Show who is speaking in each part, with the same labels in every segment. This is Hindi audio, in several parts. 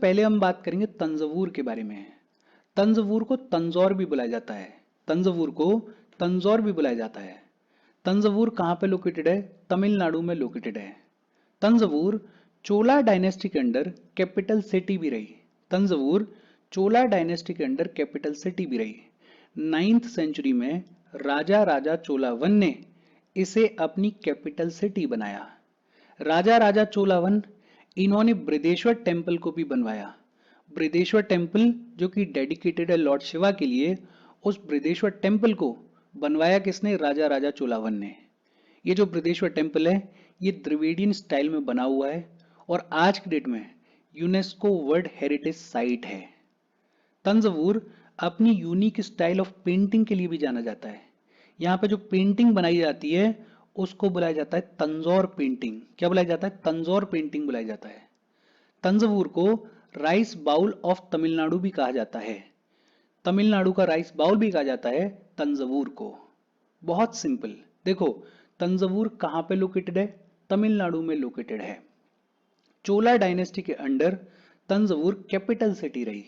Speaker 1: पहले हम बात करेंगे तंजवूर के बारे में। तंजवूर को तंजौर भी बुलाया जाता है। तंजवूर को तंजौर भी बुलाया जाता है। तंजवूर कहाँ पे लोकेटेड है? तमिलनाडु में लोकेटेड है। तंजवूर चोला डायनेस्टी के अंडर कैपिटल सिटी भी रही। तंजवूर चोला डायनेस्टी के अंडर कैपिटल सिटी भी रही। 9th सेंचुरी में राजा राजा चोला वन ने इसे अपनी कैपिटल सिटी बनाया। राजा राजा चोला वन, इन्होंने बृहदेश्वर टेम्पल को भी बनवाया। बृहदेश्वर टेम्पल जो कि डेडिकेटेड है लॉर्ड शिवा के लिए, उस बृहदेश्वर टेम्पल को बनवाया किसने? राजा राजा चोलावन ने। ये जो बृहदेश्वर टेम्पल है ये द्रविडियन स्टाइल में बना हुआ है और आज की डेट में यूनेस्को वर्ल्ड हेरिटेज साइट है। तंजवूर अपनी यूनिक स्टाइल ऑफ पेंटिंग के लिए भी जाना जाता है। यहाँ पे जो पेंटिंग बनाई जाती है उसको बुलाया जाता है तंजौर पेंटिंग। क्या बुलाया जाता है? तंजौर पेंटिंग बुलाया जाता है। तंजवूर को राइस बाउल ऑफ तमिलनाडु भी कहा जाता है। तमिलनाडु का राइस बाउल भी कहा जाता है तंजवूर को। बहुत सिंपल। देखो तंजवूर कहां पे लोकेटेड है? तमिलनाडु में लोकेटेड है। चोला डायनेस्टी के अंडर तंजवूर कैपिटल सिटी रही।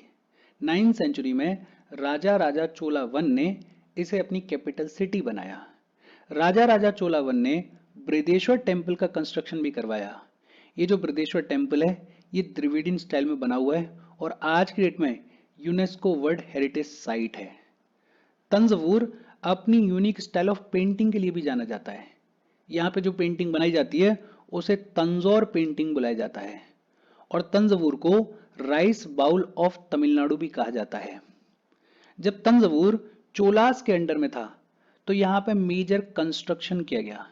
Speaker 1: 9th सेंचुरी में राजा राजा चोला वन ने इसे अपनी कैपिटल सिटी बनाया। राजा राजा चोला वन ने बृहदेश्वर टेम्पल का कंस्ट्रक्शन भी करवाया। ये जो बृहदेश्वर टेम्पल है ये द्रविडियन स्टाइल में बना हुआ है और आज की डेट में यूनेस्को वर्ल्ड हेरिटेज साइट है। तंजवूर अपनी यूनिक स्टाइल ऑफ पेंटिंग के लिए भी जाना जाता है। यहाँ पे जो पेंटिंग बनाई जाती है उसे तंजौर पेंटिंग बुलाया जाता है और तंजवूर को राइस बाउल ऑफ तमिलनाडु भी कहा जाता है। जब तंजवूर चोलास के अंडर में था तो यहाँ पे मेजर कंस्ट्रक्शन किया गया।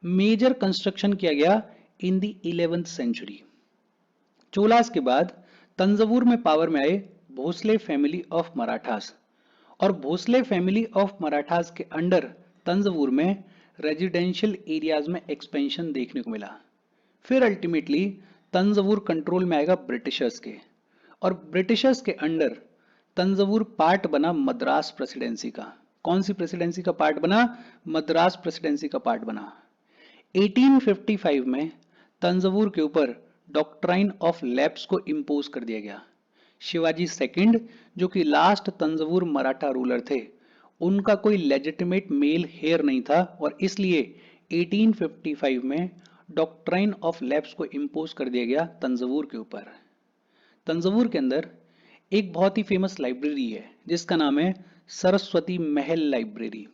Speaker 1: मेजर कंस्ट्रक्शन किया गया इन दी 11th सेंचुरी। चोलास के बाद तंजवूर में पावर में आए भोसले फैमिली ऑफ मराठास और भोसले फैमिली ऑफ मराठास के अंडर तंजवूर में रेजिडेंशियल एरियाज में एक्सपेंशन देखने को मिला। फिर अल्टीमेटली तंजवूर कंट्रोल में आएगा ब्रिटिशर्स के और ब्रिटिशर्स के अंडर तंजवूर पार्ट बना मद्रास प्रेसिडेंसी का। कौन सी प्रेसिडेंसी का पार्ट बना? मद्रास प्रेसिडेंसी का पार्ट बना। 1855 में तंजवूर के ऊपर डॉक्ट्राइन ऑफ लैप्स को इंपोज कर दिया गया। शिवाजी सेकंड जो कि लास्ट तंजवूर मराठा रूलर थे, उनका कोई लेजिटिमेट मेल हेयर नहीं था और इसलिए 1855 में डॉक्ट्राइन ऑफ लैप्स को इंपोज कर दिया गया तंजवूर के ऊपर। तंजवूर के अंदर एक बहुत ही फेमस लाइब्रेरी है जिसका नाम है सरस्वती महल लाइब्रेरी।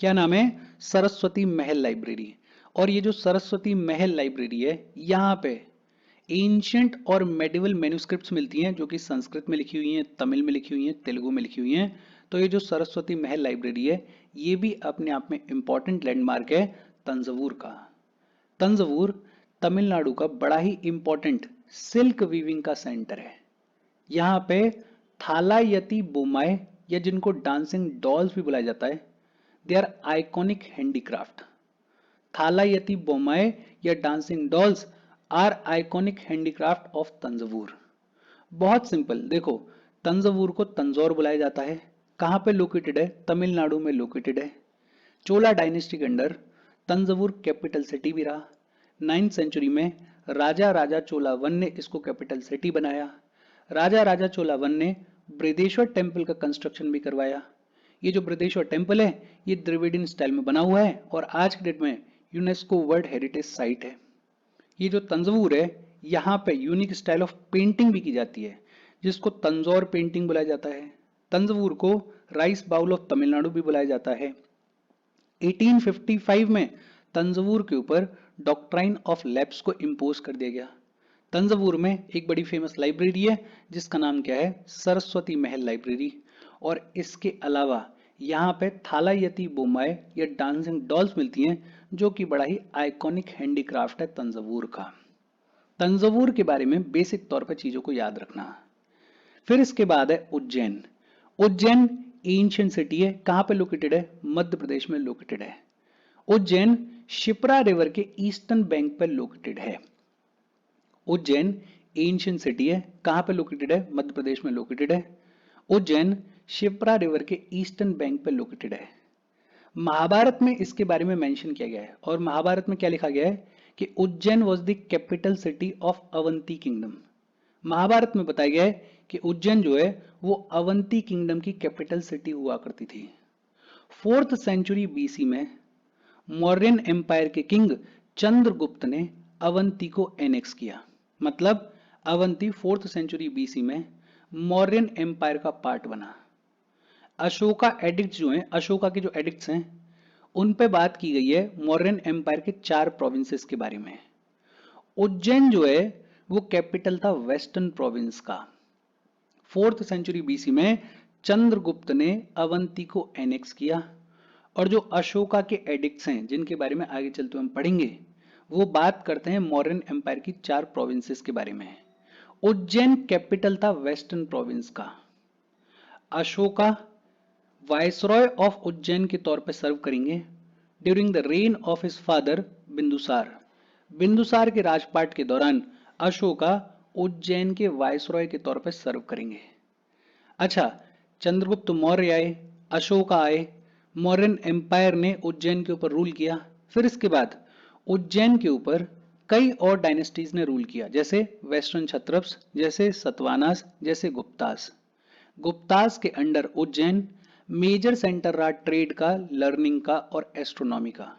Speaker 1: क्या नाम है? सरस्वती महल लाइब्रेरी। और ये जो सरस्वती महल लाइब्रेरी है यहाँ पे एंशियंट और मेडिवल मैन्युस्क्रिप्ट्स मिलती हैं जो कि संस्कृत में लिखी हुई हैं, तमिल में लिखी हुई हैं, तेलुगु में लिखी हुई हैं। तो ये जो सरस्वती महल लाइब्रेरी है ये भी अपने आप में इंपॉर्टेंट लैंडमार्क है तंजवूर का। तंजवूर तमिलनाडु का बड़ा ही इंपॉर्टेंट सिल्क वीविंग का सेंटर है। यहाँ पे थालायती बोमाई या जिनको डांसिंग डॉल्स भी बुलाया जाता है, they are iconic handicraft. Thalaiyatti Bommai या dancing dolls are iconic handicraft of Thanjavur. बहुत सिंपल। देखो तंजवूर को तंजौर बुलाया जाता है। कहाँ पे लोकेटेड है? तमिलनाडु में लोकेटेड है। चोला डायनेस्टी के अंडर तंजवूर कैपिटल सिटी भी रहा। 9th सेंचुरी में राजा राजा चोला वन ने इसको कैपिटल सिटी बनाया। राजा राजा चोला वन ने बृहदेश्वर टेम्पल का कंस्ट्रक्शन भी करवाया। ये जो बृहदेश्वर टेम्पल है ये द्रविडियन स्टाइल में बना हुआ है और आज के डेट में यूनेस्को वर्ल्ड हेरिटेज साइट है। ये जो तंजवूर है यहाँ पे यूनिक स्टाइल ऑफ पेंटिंग भी की जाती है जिसको तंजौर पेंटिंग बुलाया जाता है। तंजवूर को राइस बाउल ऑफ तमिलनाडु भी बुलाया जाता है। 1855 में तंजवूर के ऊपर डॉक्ट्राइन ऑफ लैप्स को इंपोज कर दिया गया। तंजवूर में एक बड़ी फेमस लाइब्रेरी है जिसका नाम क्या है? सरस्वती महल लाइब्रेरी। और इसके अलावा यहाँ पे थालायती बोमाई या डांसिंग डॉल्स मिलती हैं जो कि बड़ा ही आइकॉनिक हैंडीक्राफ्ट है तंजवूर का। तंजवूर के बारे में बेसिक तौर पर चीजों को याद रखना। फिर इसके बाद है उज्जैन। उज्जैन एंशिएंट सिटी है। कहाँ पे लोकेटेड है? मध्य प्रदेश में लोकेटेड है। उज्जैन शिप्रा रिवर के ईस्टर्न बैंक पर लोकेटेड है। उज्जैन एंशिएंट सिटी है। कहाँ पे लोकेटेड है? मध्य प्रदेश में लोकेटेड है। उज्जैन शिप्रा रिवर के ईस्टर्न बैंक पर लोकेटेड है। महाभारत में इसके बारे में मेंशन किया गया है और महाभारत में क्या लिखा गया है कि Ujjain was the capital city of Avanti kingdom. Mahabharata में बताया गया है कि उज्जैन जो है वो अवंती किंगडम की कैपिटल सिटी हुआ करती थी। 4th सेंचुरी बीसी में मौर्यन एम्पायर के किंग चंद्रगुप्त ने अवंती को एनेक्स किया। मतलब अवंती 4th सेंचुरी बीसी में मौर्यन एम्पायर का पार्ट बना। अशोका एडिक्ट जो हैं, अशोका के जो एडिक्ट्स हैं, उन पे बात की गई है मौर्यन एम्पायर के 4 प्रोविंसेस के बारे में। उज्जैन जो है वो कैपिटल था वेस्टर्न प्रोविंस का। 4th सेंचुरी बीसी में चंद्रगुप्त ने अवंती को एनेक्स किया। और जो अशोका के एडिक्ट्स हैं जिनके बारे में आगे चलते हम पढ़ेंगे, वो बात करते हैं मौर्यन एम्पायर की 4 प्रोविंसेस के बारे में। उज्जैन कैपिटल था वेस्टर्न प्रोविंस का। अशोका वायसरॉय ऑफ उज्जैन के तौर पर सर्व करेंगे during the reign of his father Bindusara. Bindusara के राजपाट के दौरान अशोका उज्जैन के वायसरॉय के तौर पर सर्व करेंगे। अच्छा, चंद्रगुप्त मौर्य आए, अशोका आए, मौर्यन एम्पायर ने उज्जैन के ऊपर रूल किया। फिर इसके बाद उज्जैन के ऊपर कई और डायनेस्टीज ने रूल किया, जैसे वेस्टर्न क्षत्रप्स, जैसे सतवानास, जैसे गुप्तास। गुप्तास के अंडर उज्जैन मेजर सेंटर रहा ट्रेड का, लर्निंग का और एस्ट्रोनॉमी का।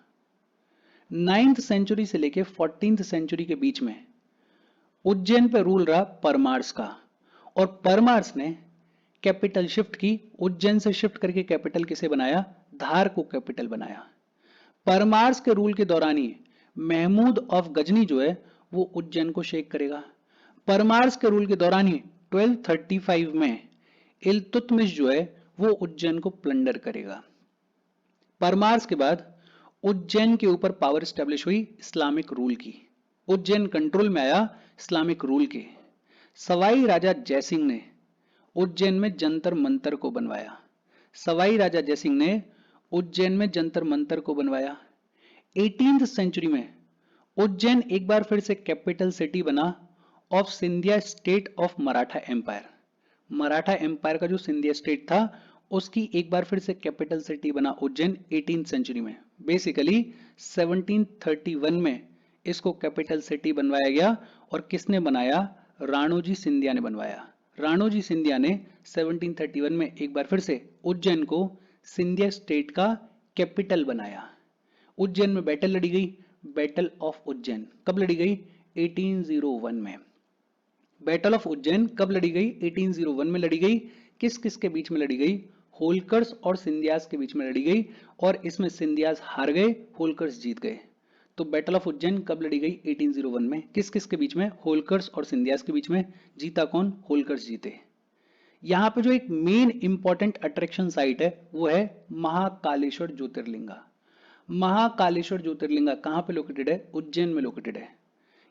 Speaker 1: 9th सेंचुरी से लेके 14th सेंचुरी के बीच में उज्जैन पे रूल रहा परमार्स का, और परमार्स ने कैपिटल शिफ्ट की, उज्जैन से शिफ्ट करके कैपिटल किसे बनाया, धार को कैपिटल बनाया। परमार्स के रूल के दौरान ही महमूद ऑफ गजनी जो है वो उज्जैन को शेक करेगा। परमार्स के रूल के दौरान ही 1235 में इल्तुतमिश जो है वो उज्जैन को प्लंडर करेगा। परमार्स के बाद उज्जैन के ऊपर पावर स्टैब्लिश हुई इस्लामिक रूल की। उज्जैन कंट्रोल में आया इस्लामिक रूल के। सवाई राजा जयसिंह ने उज्जैन में जंतर मंतर को बनवाया। सवाई राजा जयसिंह ने उज्जैन में जंतर मंतर को बनवाया। 18th सेंचुरी में उज्जैन एक बार फिर से कैपिटल सिटी बना of Scindia state of Maratha empire. Maratha empire का जो सिंधिया स्टेट था उसकी एक बार फिर से कैपिटल सिटी बना उज्जैन 18th सेंचुरी में। बेसिकली 1731 में इसको कैपिटल सिटी बनवाया गया। और किसने बनाया, राणोजी सिंधिया ने बनवाया। राणोजी सिंधिया ने 1731 में एक बार फिर से उज्जैन को सिंधिया स्टेट का कैपिटल बनाया। उज्जैन में बैटल लड़ी गई, बैटल ऑफ उज्जैन। कब लड़ी गई, 1801 में। बैटल ऑफ उज्जैन कब लड़ी गई, 1801 में लड़ी गई। किस किस के बीच में लड़ी गई, होलकर्स और सिंधियास के बीच में लड़ी गई, और इसमें सिंधियास हार गए, होलकर्स जीत गए। तो बैटल ऑफ उज्जैन कब लड़ी गई, 1801 में। किस किस के बीच में, होलकर्स और सिंधियास के बीच में। जीता कौन, होलकर्स जीते। यहाँ पे जो एक मेन इंपॉर्टेंट अट्रैक्शन साइट है वो है महाकालेश्वर ज्योतिर्लिंगा। महाकालेश्वर ज्योतिर्लिंगा कहाँ पे लोकेटेड है, उज्जैन में लोकेटेड है।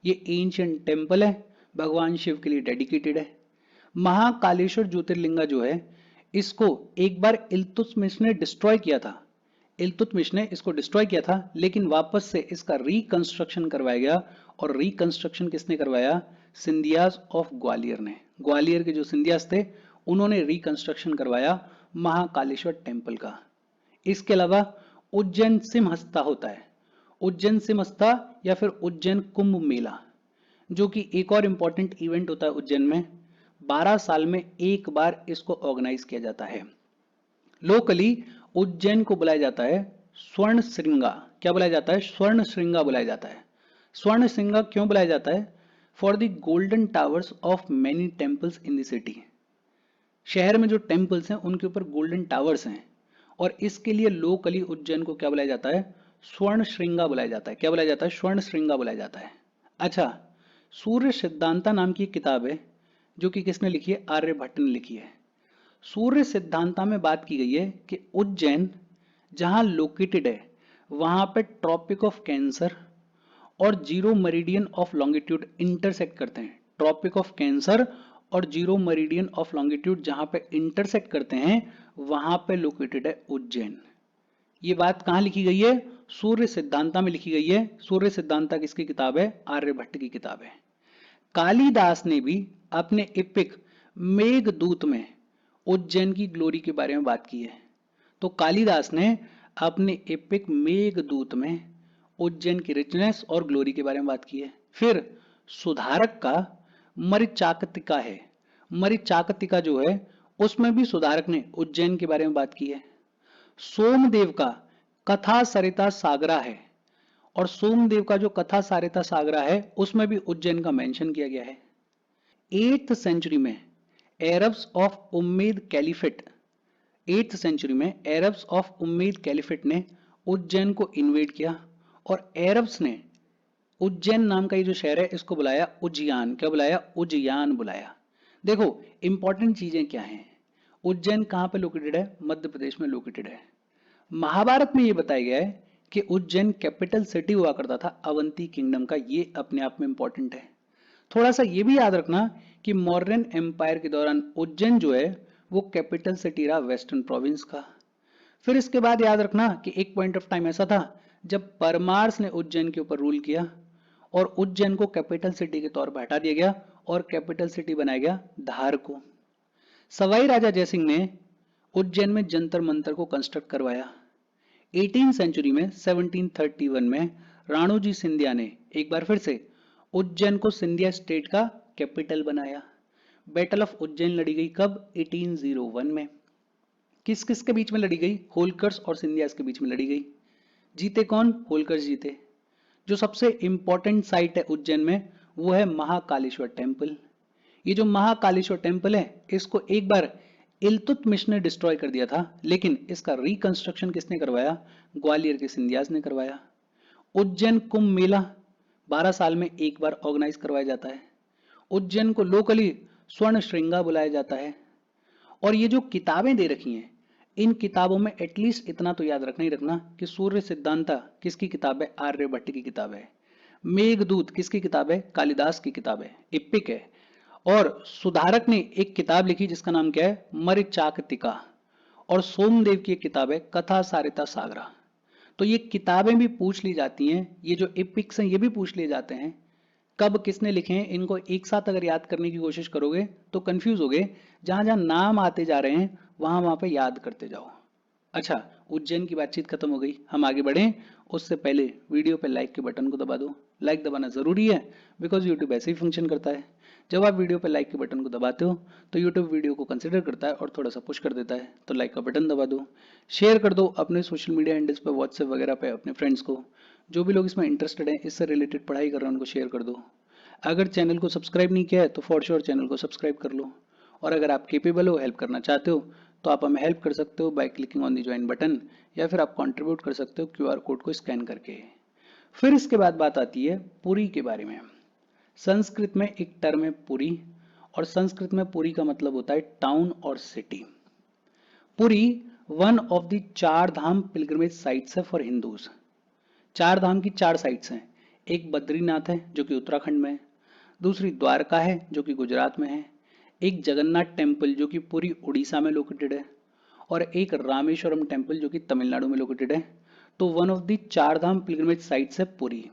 Speaker 1: ये एंशियंट टेम्पल है, भगवान शिव के लिए डेडिकेटेड है। महाकालेश्वर ज्योतिर्लिंगा जो है इसको एक बार इल्तुतमिश ने डिस्ट्रॉय किया था। इल्तुतमिश ने इसको डिस्ट्रॉय किया था, लेकिन वापस से इसका रिकंस्ट्रक्शन करवाया गया। और रिकंस्ट्रक्शन किसने करवाया, सिंधियास ऑफ ग्वालियर ने। ग्वालियर के जो सिंधियास थे उन्होंने रिकंस्ट्रक्शन करवाया महाकालेश्वर टेम्पल का। इसके अलावा उज्जैन सिमहस्ता होता है, उज्जैन सिमहस्ता या फिर उज्जैन कुंभ मेला, जो कि एक और इंपॉर्टेंट इवेंट होता है उज्जैन में। 12 साल में एक बार इसको ऑर्गेनाइज किया जाता है। लोकली उज्जैन को बुलाया जाता है स्वर्ण श्रृंगा। क्या बुलाया जाता है, स्वर्ण श्रृंगा बुलाया जाता है। स्वर्ण श्रृंगा क्यों बुलाया जाता है, for the golden towers of many temples in the city. शहर में जो टेम्पल्स हैं उनके ऊपर गोल्डन टावर्स हैं, और इसके लिए लोकली उज्जैन को क्या बुलाया जाता है, स्वर्ण श्रृंगा बुलाया जाता है। क्या बुलाया जाता है, स्वर्ण श्रृंगा बुलाया जाता है। अच्छा, सूर्य सिद्धांता नाम की किताब है जो कि किसने लिखी है, आर्यभट्ट ने लिखी है। सूर्य सिद्धांता में बात की गई है कि उज्जैन जहां लोकेटेड है वहां पे ट्रॉपिक ऑफ कैंसर और zero meridian of longitude intersect करते हैं। ट्रॉपिक ऑफ कैंसर और जीरो मेरिडियन ऑफ लॉन्गिट्यूड जहां पे इंटरसेक्ट करते हैं वहां पे लोकेटेड है उज्जैन। ये बात कहां लिखी गई है, सूर्य सिद्धांता में लिखी गई है। सूर्य सिद्धांता किसकी किताब है, आर्यभट्ट की किताब है। कालिदास ने भी अपने एपिक मेघदूत में उज्जैन की ग्लोरी के बारे में बात की है। तो कालिदास ने अपने एपिक मेघदूत में उज्जैन की रिचनेस और ग्लोरी के बारे में बात की है। फिर सुधारक का मरीचाकतिका है। मरीचाकतिका जो है उसमें भी सुधारक ने उज्जैन के बारे में बात की है। सोमदेव का कथा सरिता सागरा है, और सोमदेव का जो कथा सरिता सागरा है उसमें भी उज्जैन का मेंशन किया गया है। 8th सेंचुरी में Arabs of Umayyad caliphate 8th century में अरब्स ऑफ उम्मेद कैलिफेट ने उज्जैन को इन्वेड किया, और अरब्स ने उज्जैन नाम का ये जो शहर है इसको बुलाया उज्जैन। क्या बुलाया? उज्जैन बुलाया। देखो इंपॉर्टेंट चीजें क्या हैं। उज्जैन कहां पे लोकेटेड है? मध्य प्रदेश में लोकेटेड है। महाभारत में ये बताया गया है कि उज्जैन कैपिटल सिटी हुआ करता था अवंती किंगडम का। ये अपने आप में इंपॉर्टेंट है। थोड़ा सा ये भी याद रखना कि मौर्यन एम्पायर के दौरान उज्जैन जो है वो कैपिटल सिटी रहा वेस्टर्न प्रोविंस का। फिर इसके बाद याद रखना कि एक पॉइंट ऑफ टाइम ऐसा था जब परमार्स ने उज्जैन के ऊपर रूल किया और उज्जैन को कैपिटल सिटी के तौर पर हटा दिया गया और कैपिटल सिटी बनाया गया धार को। सवाई राजा जयसिंह ने उज्जैन में जंतर मंतर को कंस्ट्रक्ट करवाया। 18th सेंचुरी में 1731 में राणोजी सिंधिया ने एक बार फिर से उज्जैन को सिंधिया स्टेट का कैपिटल बनाया। बैटल ऑफ उज्जैन लड़ी गई कब? 1801 में। किस किस के बीच में लड़ी गई? होलकर्स और सिंधियास के बीच में लड़ी गई। जीते कौन? होलकर्स जीते। जो सबसे इंपॉर्टेंट साइट है उज्जैन में वो है महाकालेश्वर टेम्पल। ये जो महाकालेश्वर टेम्पल है इसको एक बार इल्तुतमिश ने डिस्ट्रॉय कर दिया था, लेकिन इसका रिकंस्ट्रक्शन किसने करवाया? ग्वालियर के सिंधियास ने करवाया। उज्जैन कुंभ मेला 12 साल में एक बार ऑर्गेनाइज करवाया जाता है। उज्जैन को लोकली स्वर्ण श्रृंगा बुलाया जाता है। और ये जो किताबें दे रखी हैं इन किताबों में एटलीस्ट इतना तो याद रखना ही रखना कि सूर्य सिद्धांता किसकी किताब है? आर्यभट्ट की किताब है। मेघदूत किसकी किताब है? कालिदास की किताब है, इपिक है। और सुधारक ने एक किताब लिखी जिसका नाम क्या है? मरीचाकतिका। और सोमदेव की एक किताब है कथा सारिता सागरा। तो ये किताबें भी पूछ ली जाती हैं, ये जो इपिक्स हैं ये भी पूछ लिए जाते हैं। कब किसने लिखे हैं इनको एक साथ अगर याद करने की कोशिश करोगे तो कंफ्यूज होगे। जहां जहां नाम आते जा रहे हैं वहां वहां पे याद करते जाओ। अच्छा, उज्जैन की बातचीत खत्म हो गई, हम आगे बढ़ें उससे पहले वीडियो पे लाइक के बटन को दबा दो। लाइक दबाना जरूरी है बिकॉज यूट्यूब ऐसे ही फंक्शन करता है। जब आप वीडियो पे लाइक के बटन को दबाते हो तो यूट्यूब वीडियो को कंसिडर करता है और थोड़ा सा पुश कर देता है। तो लाइक का बटन दबा दो, शेयर कर दो अपने सोशल मीडिया हैंडल्स पे, व्हाट्सएप वगैरह पे अपने फ्रेंड्स को। जो भी लोग इसमें इंटरेस्टेड हैं, इससे रिलेटेड पढ़ाई कर रहे हैं, उनको शेयर कर दो। अगर चैनल को सब्सक्राइब नहीं किया है तो फॉर श्योर चैनल को सब्सक्राइब कर लो। और अगर आप केपेबल हो, हेल्प करना चाहते हो तो आप हमें हेल्प कर सकते हो by clicking on the join button, या फिर आप कंट्रीब्यूट कर सकते हो क्यूआर कोड को स्कैन करके। फिर इसके बाद बात आती है पुरी के बारे में। संस्कृत में एक टर्म है पुरी, और संस्कृत में पुरी का मतलब होता है टाउन और city. Puri one of the 4 Dham pilgrimage sites है फॉर हिंदूज। 4 धाम की 4 साइट्स हैं। एक बद्रीनाथ है जो कि उत्तराखंड में है, दूसरी द्वारका है जो कि गुजरात में है, एक जगन्नाथ टेम्पल जो कि पूरी उड़ीसा में लोकेटेड है, और एक रामेश्वरम टेम्पल जो कि तमिलनाडु में लोकेटेड है। तो one of the 4 Dham pilgrimage sites है पुरी।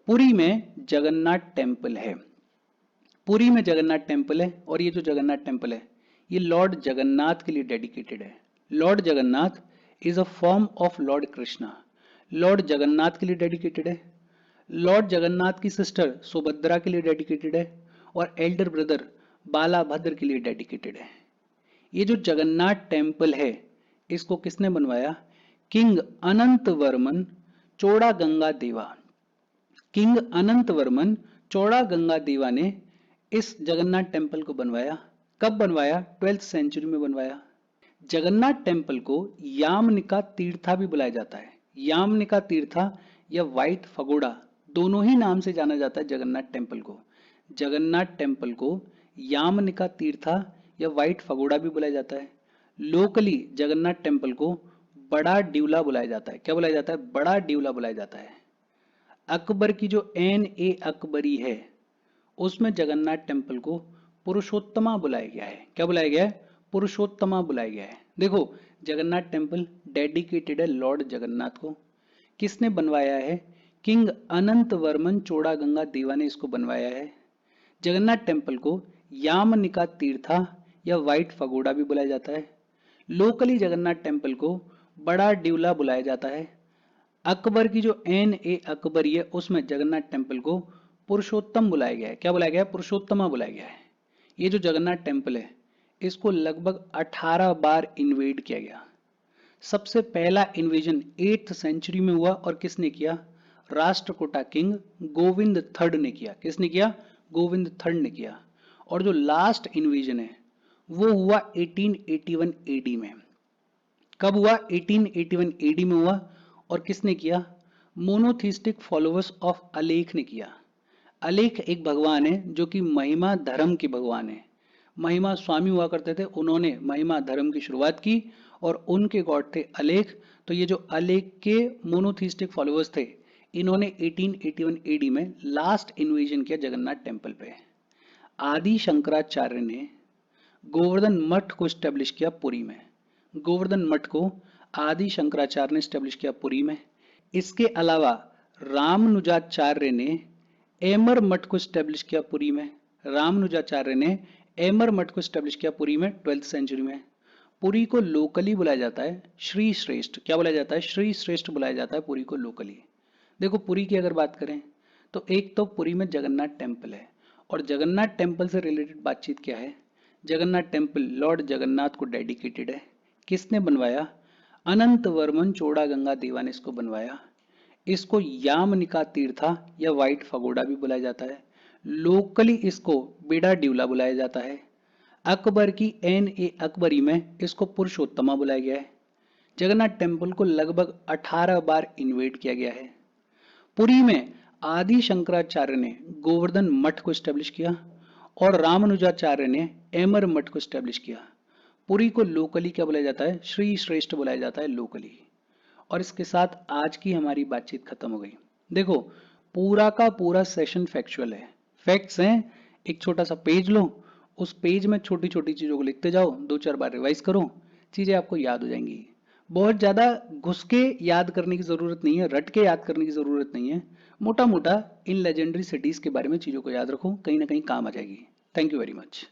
Speaker 1: पुरी में जगन्नाथ टेम्पल है। पुरी में जगन्नाथ टेम्पल है, और ये जो जगन्नाथ टेम्पल है ये लॉर्ड जगन्नाथ के लिए डेडिकेटेड है। Lord Jagannath is a form of Lord Krishna. Lord Jagannath के लिए डेडिकेटेड है। लॉर्ड जगन्नाथ की सिस्टर सुभद्रा के लिए डेडिकेटेड है, और एल्डर ब्रदर बालाभद्र के लिए डेडिकेटेड है। ये जो जगन्नाथ टेम्पल है इसको किसने बनवाया? किंग अनंत वर्मन चौड़ा गंगा देवा। किंग अनंत वर्मन चौड़ा गंगा देवा ने इस जगन्नाथ टेम्पल को बनवाया। कब बनवाया? 12th सेंचुरी में बनवाया। जगन्नाथ टेम्पल को यामनिका तीर्था भी बुलाया जाता है। यामनिका तीर्था या व्हाइट फगोड़ा दोनों ही नाम से जाना जाता है जगन्नाथ टेम्पल को। जगन्नाथ टेम्पल को यामनिका तीर्था या व्हाइट फगोड़ा भी बुलाया जाता है। लोकली जगन्नाथ टेम्पल को बड़ा ड्यूला बुलाया जाता है। क्या बुलाया जाता है? बड़ा ड्यूला बुलाया जाता है। अकबर की जो N.A. अकबरी है उसमें जगन्नाथ टेम्पल को पुरुषोत्तमा बुलाया गया है। क्या बुलाया गया है? पुरुषोत्तमा बुलाया गया है। देखो जगन्नाथ टेम्पल डेडिकेटेड है लॉर्ड जगन्नाथ को। किसने बनवाया है? किंग अनंत वर्मन चौड़ा गंगा देवा ने इसको बनवाया है। जगन्नाथ टेम्पल को यामनिका तीर्था या व्हाइट फगोड़ा भी बुलाया जाता है। लोकली जगन्नाथ टेम्पल को बड़ा ड्यूला बुलाया जाता है। अकबर की जो N.A. अकबरी है उसमें जगन्नाथ टेम्पल को पुरुषोत्तम बुलाया गया है। क्या बुलाया गया है? पुरुषोत्तमा बुलाया गया है। ये जो जगन्नाथ टेम्पल है इसको लगभग 18 बार इन्वेड किया गया। सबसे पहला इन्वेजन 8th सेंचुरी में हुआ और किसने किया? राष्ट्रकूटा किंग गोविंद थर्ड ने किया। किसने किया? गोविंद थर्ड ने किया। और जो लास्ट इन्वेजन है वो हुआ 1881 एडी में। कब हुआ? 1881 एडी में हुआ। और किसने किया? मोनोथिस्टिक फॉलोअर्स ऑफ अलेख ने किया। अलेख एक भगवान है जो कि महिमा धर्म के भगवान है। महिमा स्वामी हुआ करते थे, उन्होंने महिमा धर्म की शुरुआत की और उनके गॉड थे अलेख। तो ये जो अलेख के मोनोथिस्टिक फॉलोअर्स थे इन्होंने 1881 एडी में लास्ट इन्वेजन किया जगन्नाथ टेम्पल पे। आदि शंकराचार्य ने गोवर्धन मठ को स्टेब्लिश किया पुरी में। गोवर्धन मठ को आदि शंकराचार्य ने स्टेब्लिश किया पुरी में। इसके अलावा रामानुजाचार्य ने एमर मठ को स्टेब्लिश किया पुरी में। रामानुजाचार्य ने एमर मठ को स्टेब्लिश किया पुरी में 12th सेंचुरी में। पुरी को लोकली बुलाया जाता है श्री श्रेष्ठ। क्या बुलाया जाता है? श्री श्रेष्ठ बुलाया जाता है पुरी को लोकली। देखो पुरी की अगर बात करें तो एक तो पुरी में जगन्नाथ टेम्पल है और जगन्नाथ टेम्पल से रिलेटेड बातचीत क्या है? जगन्नाथ टेम्पल लॉर्ड जगन्नाथ को डेडिकेटेड है। किसने बनवाया? अनंत वर्मन चोड़ागंगा देवा ने इसको बनवाया। इसको यामनिका तीर्था या व्हाइट फगोडा भी बुलाया जाता है। लोकली इसको बेड़ा ड्यूला बुलाया जाता है। अकबर की NA अकबरी में इसको पुरुषोत्तमा बुलाया गया है। जगन्नाथ टेम्पल को लगभग 18 बार इन्वेड किया गया है। पुरी में आदि शंकराचार्य ने गोवर्धन मठ को स्टेब्लिश किया और रामानुजाचार्य ने एमर मठ को स्टेब्लिश किया। पुरी को लोकली क्या बुलाया जाता है? श्री श्रेष्ठ बुलाया जाता है लोकली। और इसके साथ आज की हमारी बातचीत खत्म हो गई। देखो पूरा का पूरा सेशन फैक्चुअल है, फैक्ट्स हैं। एक छोटा सा पेज लो, उस पेज में छोटी छोटी चीजों को लिखते जाओ, 2-4 बार रिवाइज करो, चीजें आपको याद हो जाएंगी। बहुत ज्यादा घुस के याद करने की जरूरत नहीं है, रट के याद करने की जरूरत नहीं है। मोटा मोटा इन लेजेंडरी सिटीज के बारे में चीजों को याद रखो, कहीं ना कहीं काम आ जाएगी। Thank you very much.